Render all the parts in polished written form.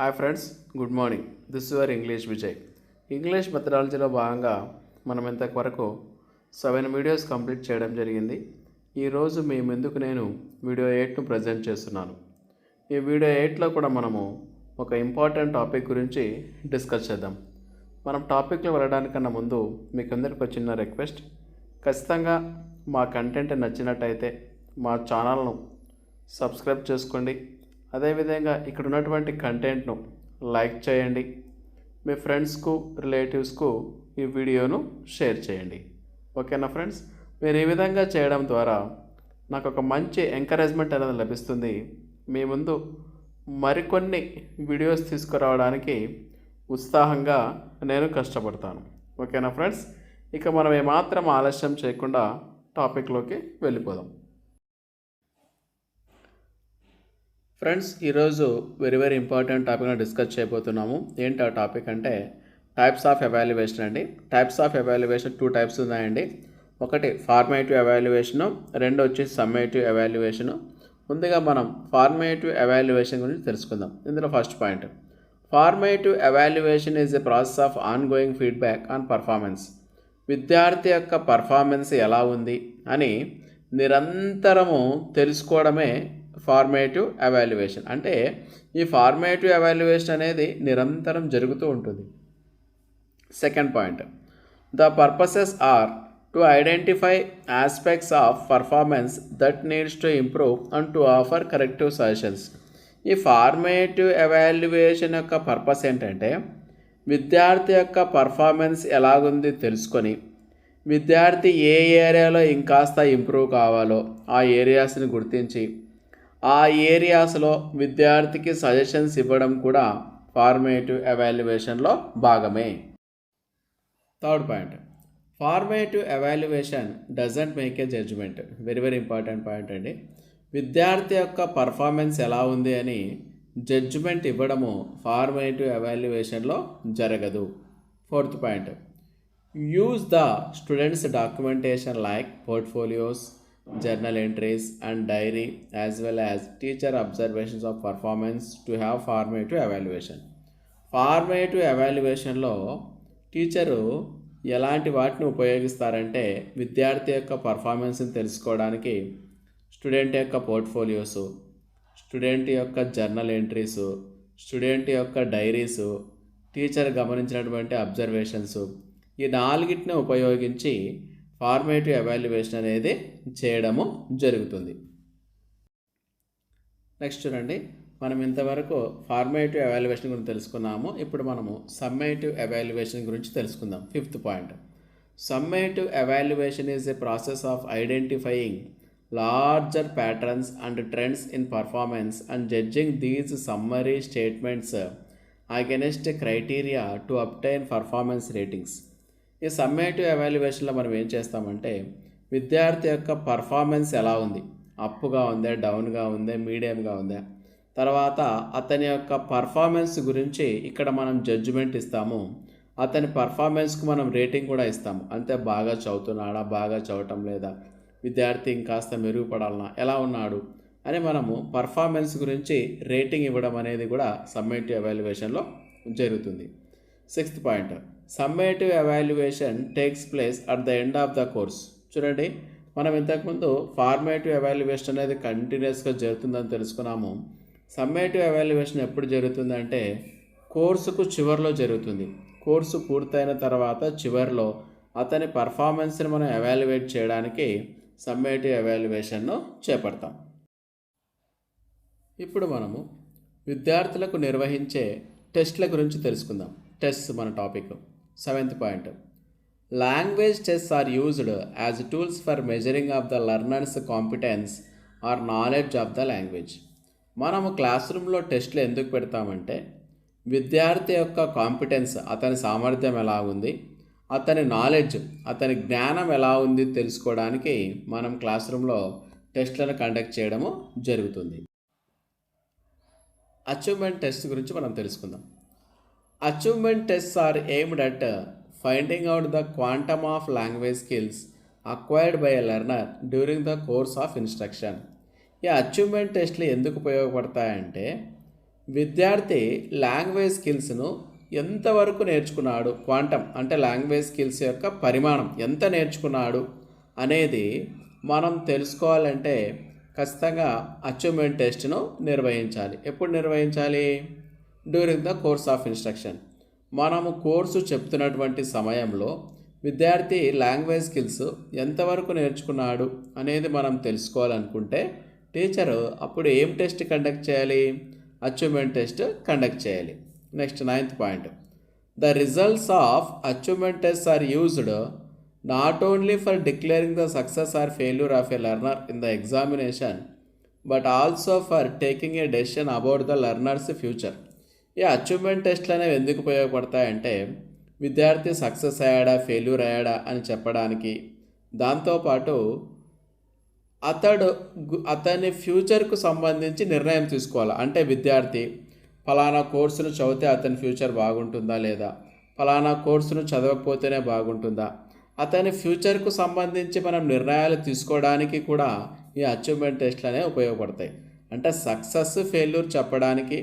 Hi friends, good morning. This your English Vijay. English మెథడాలజీలో భాగంగా మనం ఇంతవరకు 7 వీడియోస్ కంప్లీట్ చేయడం జరిగింది. ఈరోజు మీ ముందుకు నేను వీడియో 8ను ప్రజెంట్ చేస్తున్నాను. ఈ వీడియో 8లో కూడా మనము ఒక ఇంపార్టెంట్ టాపిక్ గురించి డిస్కస్ చేద్దాం. మనం టాపిక్లో వెళ్ళడానికన్నా ముందు మీకు అందరికి ఒక చిన్న రిక్వెస్ట్. ఖచ్చితంగా మా కంటెంట్ నచ్చినట్టయితే మా ఛానల్ను సబ్స్క్రైబ్ చేసుకోండి. అదేవిధంగా ఇక్కడ ఉన్నటువంటి కంటెంట్ను లైక్ చేయండి. మీ ఫ్రెండ్స్కు రిలేటివ్స్కు ఈ వీడియోను షేర్ చేయండి. ఓకేనా ఫ్రెండ్స్? మీరు ఈ విధంగా చేయడం ద్వారా నాకు ఒక మంచి ఎంకరేజ్మెంట్ అనేది లభిస్తుంది. మీ ముందు మరికొన్ని వీడియోస్ తీసుకురావడానికి ఉత్సాహంగా నేను కష్టపడతాను. ఓకేనా ఫ్రెండ్స్? ఇక మనం ఏమాత్రం ఆలస్యం చేయకుండా టాపిక్లోకి వెళ్ళిపోదాం. ఫ్రెండ్స్, ఈరోజు వెరీ ఇంపార్టెంట్ టాపిక్ను డిస్కస్ చేయబోతున్నాము. ఏంటి ఆ టాపిక్ అంటే టైప్స్ ఆఫ్ ఎవాల్యుయేషన్ అండి. టైప్స్ ఆఫ్ ఎవాల్యుయేషన్ 2 టైప్స్ ఉన్నాయండి. ఒకటి ఫార్మేటివ్ ఎవాల్యుయేషను, రెండు వచ్చేసి సమ్మేటివ్ ఎవాల్యుయేషను. ముందుగా మనం ఫార్మేటివ్ ఎవాల్యుయేషన్ గురించి తెలుసుకుందాం. ఇందులో first point, formative evaluation is a process of on going feedback on performance. విద్యార్థి యొక్క పర్ఫార్మెన్స్ ఎలా ఉంది అని నిరంతరము తెలుసుకోవడమే ఫార్మేటివ్ ఎవాల్యుయేషన్. అంటే ఈ ఫార్మేటివ్ ఎవాల్యుయేషన్ అనేది నిరంతరం జరుగుతూ ఉంటుంది. Second point, the purposes are to identify aspects of performance that needs to improve and to offer corrective suggestions. ఈ ఫార్మేటివ్ ఎవాల్యుయేషన్ యొక్క పర్పస్ ఏంటంటే విద్యార్థి యొక్క పర్ఫార్మెన్స్ ఎలాగుంది తెలుసుకొని విద్యార్థి ఏ ఏరియాలో ఇంకాస్త ఇంప్రూవ్ కావాలో ఆ ఏరియాస్ని గుర్తించి ఆ ఏరియాస్లో విద్యార్థికి సజెషన్స్ ఇవ్వడం కూడా ఫార్మేటివ్ ఎవాల్యుయేషన్లో భాగమే. Third point, formative evaluation doesn't make a judgement. Very important point అండి. విద్యార్థి యొక్క పర్ఫార్మెన్స్ ఎలా ఉంది అని జడ్జ్మెంట్ ఇవ్వడము ఫార్మేటివ్ ఎవాల్యుయేషన్లో జరగదు. Fourth point, use the students documentation like portfolios, journal entries and diary as well as teacher observations of performance to have formative evaluation. Formative ఎవాల్యుయేషన్లో teacher ఎలాంటి వాటిని ఉపయోగిస్తారంటే విద్యార్థి యొక్క పర్ఫార్మెన్స్ని తెలుసుకోవడానికి స్టూడెంట్ యొక్క పోర్ట్ఫోలియోసు, స్టూడెంట్ యొక్క జర్నల్ ఎంట్రీసు, స్టూడెంట్ యొక్క డైరీసు, టీచర్ గమనించినటువంటి అబ్జర్వేషన్సు, ఈ 4టిని ఉపయోగించి ఫార్మేటివ్ ఎవాల్యుయేషన్ అనేది చేయడము జరుగుతుంది. నెక్స్ట్ చూడండి, మనం ఇంతవరకు ఫార్మేటివ్ ఎవాల్యుయేషన్ గురించి తెలుసుకున్నాము. ఇప్పుడు మనము సమ్మేటివ్ ఎవాల్యుయేషన్ గురించి తెలుసుకుందాం. Fifth point, summative evaluation is a process of identifying larger patterns and trends in performance and judging these summary statements against criteria to obtain performance ratings. ఈ సమ్మేటివ్ ఎవాల్యుయేషన్లో మనం ఏం చేస్తామంటే విద్యార్థి యొక్క పర్ఫార్మెన్స్ ఎలా ఉంది, అప్గా ఉందా, డౌన్గా ఉందా, మీడియంగా ఉందా, తర్వాత అతని యొక్క పర్ఫార్మెన్స్ గురించి ఇక్కడ మనం జడ్జిమెంట్ ఇస్తాము. అతని పర్ఫార్మెన్స్కి మనం రేటింగ్ కూడా ఇస్తాము. అంతే బాగా చదువుతున్నాడా, బాగా చదవటం లేదా, విద్యార్థి ఇంకాస్త మెరుగుపడాలన్నా, ఎలా ఉన్నాడు అని మనము పర్ఫార్మెన్స్ గురించి రేటింగ్ ఇవ్వడం అనేది కూడా సమ్మేటివ్ ఎవాల్యుయేషన్లో జరుగుతుంది. Sixth point, summative evaluation takes place at the end of the course. చూడండి, మనం ఇంతకుముందు ఫార్మేటివ్ ఎవాల్యుయేషన్ అనేది కంటిన్యూస్గా జరుగుతుందని తెలుసుకున్నాము. సమ్మేటివ్ ఎవాల్యుయేషన్ ఎప్పుడు జరుగుతుందంటే కోర్సుకు చివరిలో జరుగుతుంది. కోర్సు పూర్తయిన తర్వాత చివరిలో అతని పర్ఫార్మెన్స్ని మనం ఎవాల్యుయేట్ చేయడానికి సమ్మేటివ్ ఎవాల్యుయేషన్ను చేపడతాం. ఇప్పుడు మనము విద్యార్థులకు నిర్వహించే టెస్ట్ల గురించి తెలుసుకుందాం. టెస్ట్ మన topic. 7th point, language tests are used as tools for measuring of the learners competence or knowledge of the language. మనము క్లాస్ రూమ్లో టెస్ట్లు ఎందుకు పెడతామంటే విద్యార్థి యొక్క కాంపిటెన్స్, అతని సామర్థ్యం ఎలా ఉంది, అతని నాలెడ్జ్, అతని జ్ఞానం ఎలా ఉంది తెలుసుకోవడానికి మనం క్లాస్ రూమ్లో టెస్ట్లను కండక్ట్ చేయడము జరుగుతుంది. అచీవ్మెంట్ టెస్ట్ గురించి మనం తెలుసుకుందాం. Achievement tests are aimed at finding out the quantum of language skills acquired by a learner during the course of instruction. ఈ అచీవ్మెంట్ టెస్ట్లు ఎందుకు ఉపయోగపడతాయంటే విద్యార్థి లాంగ్వేజ్ స్కిల్స్ను ఎంతవరకు నేర్చుకున్నాడు, క్వాంటమ్ అంటే లాంగ్వేజ్ స్కిల్స్ యొక్క పరిమాణం ఎంత నేర్చుకున్నాడు అనేది మనం తెలుసుకోవాలంటే ఖచ్చితంగా అచీవ్మెంట్ టెస్ట్ను నిర్వహించాలి. ఎప్పుడు నిర్వహించాలి? During the course of instruction. మనము కోర్సు చెప్తున్నటువంటి సమయంలో విద్యార్థి లాంగ్వేజ్ స్కిల్స్ ఎంతవరకు నేర్చుకున్నాడు అనేది మనం తెలుసుకోవాలనుకుంటే టీచరు అప్పుడు ఏం టెస్ట్ కండక్ట్ చేయాలి? అచీవ్మెంట్ టెస్ట్ కండక్ట్ చేయాలి. Next 9th point, the results of achievement test are used not only for declaring the success or failure of a learner in the examination but also for taking a decision about the learners future. ఈ achievement టెస్ట్లు అనేవి ఎందుకు ఉపయోగపడతాయంటే విద్యార్థి success అయ్యాడా failure అయ్యాడా అని చెప్పడానికి, దాంతోపాటు అతని ఫ్యూచర్కు సంబంధించి నిర్ణయం తీసుకోవాలి. అంటే విద్యార్థి ఫలానా కోర్సును చదివితే అతని ఫ్యూచర్ బాగుంటుందా లేదా, ఫలానా కోర్సును చదవకపోతేనే బాగుంటుందా, అతని ఫ్యూచర్కు సంబంధించి మనం నిర్ణయాలు తీసుకోవడానికి కూడా ఈ అచీవ్మెంట్ టెస్ట్లు అనేవి ఉపయోగపడతాయి. అంటే సక్సెస్ ఫెయిల్యూర్ చెప్పడానికి,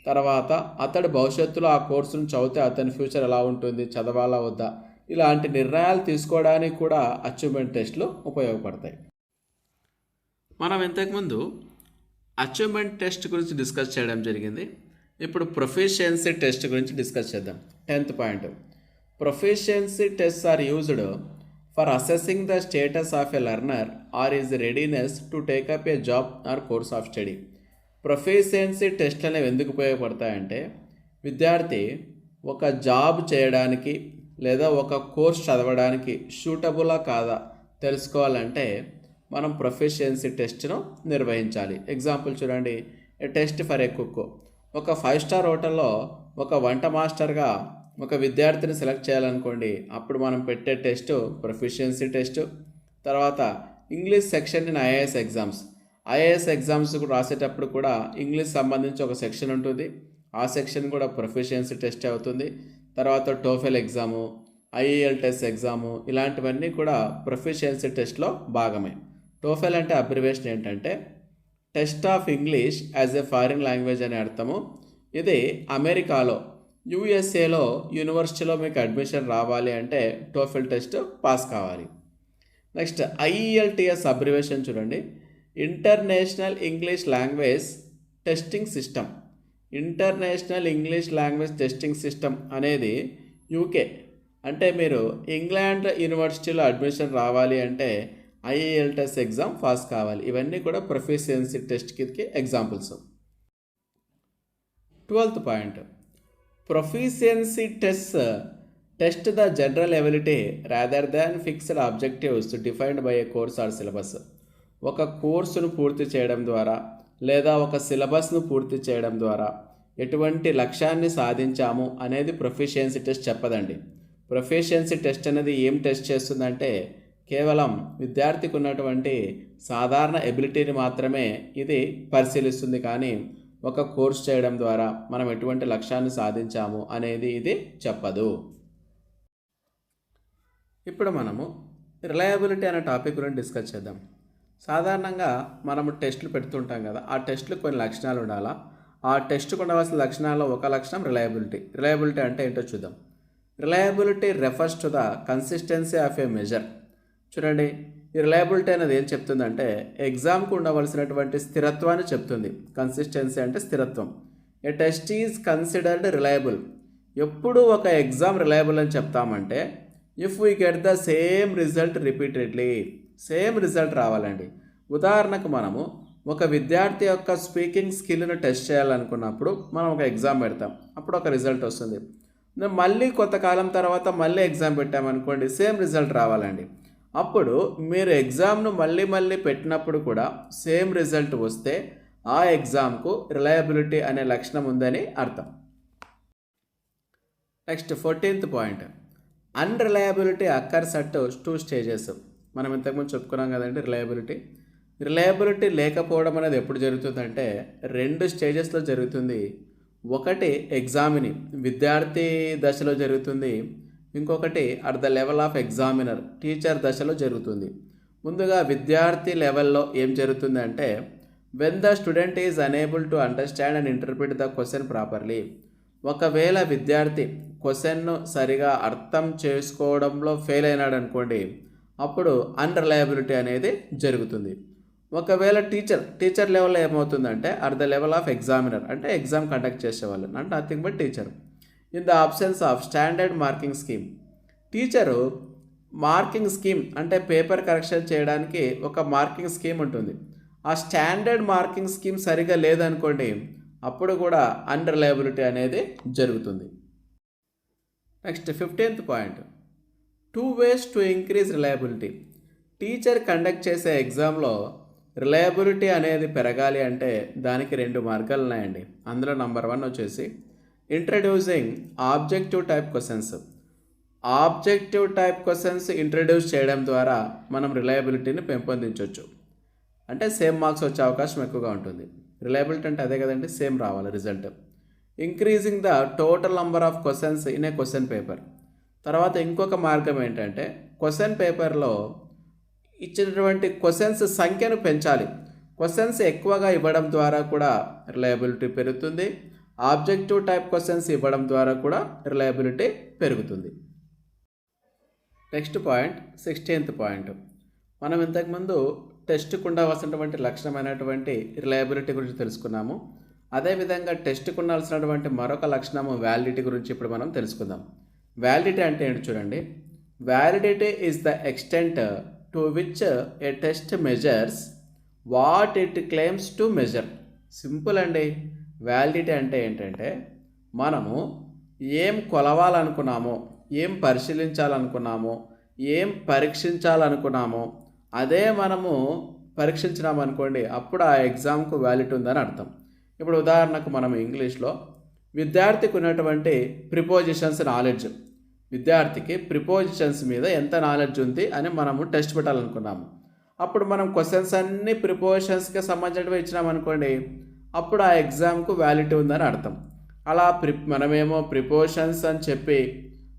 తర్వాత అతడు భవిష్యత్తులో ఆ కోర్సును చదివితే అతని ఫ్యూచర్ ఎలా ఉంటుంది, చదవాలా వద్దా, ఇలాంటి నిర్ణయాలు తీసుకోవడానికి కూడా అచీవ్మెంట్ టెస్ట్లు ఉపయోగపడతాయి. మనం ఇంతకుముందు అచీవ్మెంట్ టెస్ట్ గురించి డిస్కస్ చేయడం జరిగింది. ఇప్పుడు ప్రొఫిషియన్సీ టెస్ట్ గురించి డిస్కస్ చేద్దాం. 10th point, proficiency tests are used for assessing the status of a learner or is readiness to take up a job or course of study. Proficiency టెస్ట్లు అనేవి ఎందుకు ఉపయోగపడతాయంటే విద్యార్థి ఒక జాబ్ చేయడానికి లేదా ఒక కోర్స్ చదవడానికి సూటబులా కాదా తెలుసుకోవాలంటే మనం ప్రొఫిషియన్సీ టెస్ట్ను నిర్వహించాలి. ఎగ్జాంపుల్ చూడండి, ఏ టెస్ట్ ఫర్ ఏ కుక్. ఒక 5 స్టార్ హోటల్లో ఒక వంట మాస్టర్గా ఒక విద్యార్థిని సెలెక్ట్ చేయాలనుకోండి, అప్పుడు మనం పెట్టే టెస్ట్ ప్రొఫిషియన్సీ టెస్ట్. తర్వాత English section in IAS exams రాసేటప్పుడు కూడా ఇంగ్లీష్ సంబంధించి ఒక సెక్షన్ ఉంటుంది, ఆ సెక్షన్ కూడా ప్రొఫిషియన్సీ టెస్ట్ అవుతుంది. తర్వాత టోఫెల్ ఎగ్జాము, ఐఈఎల్టీఎస్ ఎగ్జాము, ఇలాంటివన్నీ కూడా ప్రొఫిషియన్సీ టెస్ట్లో భాగమే. టోఫెల్ అంటే అబ్రివేషన్ ఏంటంటే test of English as a foreign language అనే అర్థము. ఇది అమెరికాలో యూఎస్ఏలో యూనివర్సిటీలో మీకు అడ్మిషన్ రావాలి అంటే టోఫెల్ టెస్ట్ పాస్ కావాలి. నెక్స్ట్ ఐఈఎల్టీఎస్ అబ్రివేషన్ చూడండి, international English language testing system. International English language testing system అనేది యూకే, అంటే మీరు ఇంగ్లాండ్ యూనివర్సిటీలో అడ్మిషన్ రావాలి అంటే ఐఈఎల్టీఎస్ ఎగ్జామ్ పాస్ కావాలి. ఇవన్నీ కూడా ప్రొఫిషియన్సీ టెస్ట్ కిందకి examples. 12th point, proficiency test the general ability rather than fixed objectives defined by a course or syllabus. ఒక కోర్సును పూర్తి చేయడం ద్వారా లేదా ఒక సిలబస్ను పూర్తి చేయడం ద్వారా ఎటువంటి లక్ష్యాన్ని సాధించాము అనేది ప్రొఫిషియన్సీ టెస్ట్ చెప్పదండి. ప్రొఫిషియన్సీ టెస్ట్ అనేది ఏం టెస్ట్ చేస్తుందంటే కేవలం విద్యార్థికి ఉన్నటువంటి సాధారణ ఎబిలిటీని మాత్రమే ఇది పరిశీలిస్తుంది, కానీ ఒక కోర్స్ చేయడం ద్వారా మనం ఎటువంటి లక్ష్యాన్ని సాధించాము అనేది ఇది చెప్పదు. ఇప్పుడు మనము రిలయబిలిటీ అనే టాపిక్ గురించి డిస్కస్ చేద్దాం. సాధారణంగా మనము టెస్టులు పెడుతుంటాం కదా, ఆ టెస్టులు కొన్ని లక్షణాలు ఉండాలా. ఆ టెస్ట్కు ఉండవలసిన లక్షణాల్లో ఒక లక్షణం రిలయబిలిటీ. రిలయబిలిటీ అంటే ఏంటో చూద్దాం. Reliability refers to the consistency of A measure. చూడండి, ఈ రిలయబిలిటీ అనేది ఏం చెప్తుందంటే ఎగ్జామ్కు ఉండవలసినటువంటి స్థిరత్వాన్ని చెప్తుంది. కన్సిస్టెన్సీ అంటే స్థిరత్వం. A test is considered reliable. ఎప్పుడు ఒక ఎగ్జామ్ రిలయబుల్ అని చెప్తామంటే if we get the same result repeatedly, same result రావాలండి. ఉదాహరణకు మనము ఒక విద్యార్థి యొక్క స్పీకింగ్ స్కిల్ను టెస్ట్ చేయాలనుకున్నప్పుడు మనం ఒక ఎగ్జామ్ పెడతాం, అప్పుడు ఒక రిజల్ట్ వస్తుంది. మళ్ళీ కొంతకాలం తర్వాత మళ్ళీ ఎగ్జామ్ పెట్టామనుకోండి, సేమ్ రిజల్ట్ రావాలండి. అప్పుడు మీరు ఎగ్జామ్ను మళ్ళీ పెట్టినప్పుడు కూడా సేమ్ రిజల్ట్ వస్తే ఆ ఎగ్జామ్కు రిలయబిలిటీ అనే లక్షణం ఉందని అర్థం. Next 14th point, unreliability occurs at 2 stages. మనం ఇంతకుముందు చెప్పుకున్నాం కదండి రిలయబిలిటీ లేకపోవడం అనేది ఎప్పుడు జరుగుతుందంటే 2 స్టేజెస్లో జరుగుతుంది. ఒకటి ఎగ్జామిని విద్యార్థి దశలో జరుగుతుంది, ఇంకొకటి at the level of examiner teacher దశలో జరుగుతుంది. ముందుగా విద్యార్థి లెవెల్లో ఏం జరుగుతుంది అంటే when the student is unable to understand and interpret the question properly. ఒకవేళ విద్యార్థి క్వశ్చన్ను సరిగా అర్థం చేసుకోవడంలో ఫెయిల్ అయినాడు అనుకోండి, అప్పుడు అన్రిలయబిలిటీ అనేది జరుగుతుంది. ఒకవేళ టీచర్ లెవెల్లో ఏమవుతుందంటే at the level of examiner, అంటే ఎగ్జామ్ కండక్ట్ చేసేవాళ్ళు, అంటే nothing but teacher. In the absence of standard marking scheme, teacher marking scheme అంటే పేపర్ కరెక్షన్ చేయడానికి ఒక మార్కింగ్ స్కీమ్ ఉంటుంది. ఆ స్టాండర్డ్ మార్కింగ్ స్కీమ్ సరిగా లేదనుకోండి, అప్పుడు కూడా అన్రిలయబిలిటీ అనేది జరుగుతుంది. Next 15th point, 2 ways to increase reliability. Teacher conduct చేసే ఎగ్జామ్లో రిలయబిలిటీ అనేది పెరగాలి అంటే దానికి 2 మార్గాలు ఉన్నాయండి. అందులో నెంబర్ 1 వచ్చేసి introducing objective type questions. Objective type questions introduce చేయడం ద్వారా మనం రిలయబిలిటీని పెంపొందించవచ్చు. అంటే సేమ్ మార్క్స్ వచ్చే అవకాశం ఎక్కువగా ఉంటుంది. రిలయబిలిటీ అంటే అదే కదండి, సేమ్ రావాలి result. Increasing the total number of questions in a question paper. తర్వాత ఇంకొక మార్గం ఏంటంటే క్వశ్చన్ పేపర్లో ఇచ్చినటువంటి క్వశ్చన్స్ సంఖ్యను పెంచాలి. క్వశ్చన్స్ ఎక్కువగా ఇవ్వడం ద్వారా కూడా రిలయబిలిటీ పెరుగుతుంది. ఆబ్జెక్టివ్ టైప్ క్వశ్చన్స్ ఇవ్వడం ద్వారా కూడా రిలయబిలిటీ పెరుగుతుంది. నెక్స్ట్ పాయింట్ 16th పాయింట్, మనం ఇంతకుముందు టెస్ట్కు ఉండవలసినటువంటి లక్షణమైనటువంటి రిలయబిలిటీ గురించి తెలుసుకున్నాము. అదేవిధంగా టెస్ట్కు ఉండాల్సినటువంటి మరొక లక్షణము వ్యాలిడిటీ గురించి ఇప్పుడు మనం తెలుసుకుందాం. వ్యాలిడిటీ అంటే ఏంటి చూడండి. Validity is the extent to which A test measures what it claims to measure. Simple అండి. వ్యాలిడిటీ అంటే ఏంటంటే మనము ఏం కొలవాలనుకున్నామో, ఏం పరిశీలించాలనుకున్నామో, ఏం పరీక్షించాలనుకున్నామో అదే మనము పరీక్షించినామనుకోండి, అప్పుడు ఆ ఎగ్జామ్కు వ్యాలిడిటీ ఉందని అర్థం. ఇప్పుడు ఉదాహరణకు మనం ఇంగ్లీష్లో విద్యార్థికి ఉన్నటువంటి ప్రిపోజిషన్స్ నాలెడ్జ్, విద్యార్థికి ప్రిపోజిషన్స్ మీద ఎంత నాలెడ్జ్ ఉంది అని మనము టెస్ట్ పెట్టాలనుకున్నాము. అప్పుడు మనం క్వశ్చన్స్ అన్నీ ప్రిపోజిషన్స్కి సంబంధించినవి ఇచ్చినామనుకోండి, అప్పుడు ఆ ఎగ్జామ్కు వ్యాలిడిటీ ఉందని అర్థం. అలా మనమేమో ప్రిపోజిషన్స్ అని చెప్పి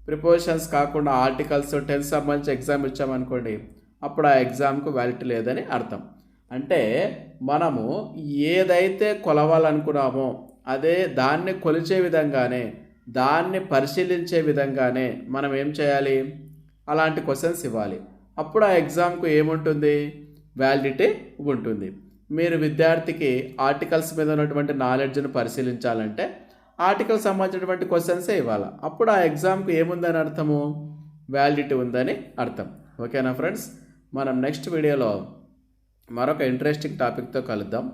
ప్రిపోజిషన్స్ కాకుండా ఆర్టికల్స్ టెన్స్ సంబంధించి ఎగ్జామ్ ఇచ్చామనుకోండి, అప్పుడు ఆ ఎగ్జామ్కు వ్యాలిడిటీ లేదని అర్థం. అంటే మనము ఏదైతే కొలవాలనుకున్నామో అదే దాన్ని కొలిచే విధంగానే, దాన్ని పరిశీలించే విధంగానే మనం ఏం చేయాలి, అలాంటి క్వశ్చన్స్ ఇవ్వాలి. అప్పుడు ఆ ఎగ్జామ్కు ఏముంటుంది, వ్యాలిడిటీ ఉంటుంది. మీరు విద్యార్థికి ఆర్టికల్స్ మీద ఉన్నటువంటి నాలెడ్జ్ను పరిశీలించాలంటే ఆర్టికల్ సంబంధించినటువంటి క్వశ్చన్సే ఇవ్వాలి. అప్పుడు ఆ ఎగ్జామ్కు ఏముందని అర్థము, వ్యాలిడిటీ ఉందని అర్థం. ఓకేనా ఫ్రెండ్స్, మనం నెక్స్ట్ వీడియోలో మరొక ఇంట్రెస్టింగ్ టాపిక్తో కలుద్దాం.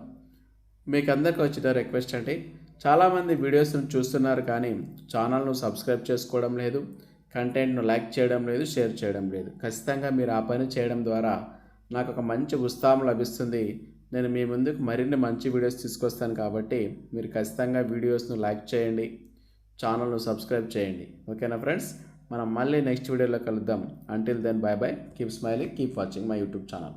మీకు అందరికీ వచ్చిన రిక్వెస్ట్ అండి, చాలామంది వీడియోస్ను చూస్తున్నారు కానీ ఛానల్ను సబ్స్క్రైబ్ చేసుకోవడం లేదు, కంటెంట్ను లైక్ చేయడం లేదు, షేర్ చేయడం లేదు. ఖచ్చితంగా మీరు ఆ పని చేయడం ద్వారా నాకు ఒక మంచి ఉత్సాహం లభిస్తుంది. నేను మీ ముందుకు మరిన్ని మంచి వీడియోస్ తీసుకొస్తాను. కాబట్టి మీరు ఖచ్చితంగా వీడియోస్ను లైక్ చేయండి, ఛానల్ను సబ్స్క్రైబ్ చేయండి. ఓకేనా ఫ్రెండ్స్, మనం మళ్ళీ నెక్స్ట్ వీడియోలో కలుద్దాం. Until then bye bye, keep smiling, keep watching my YouTube channel.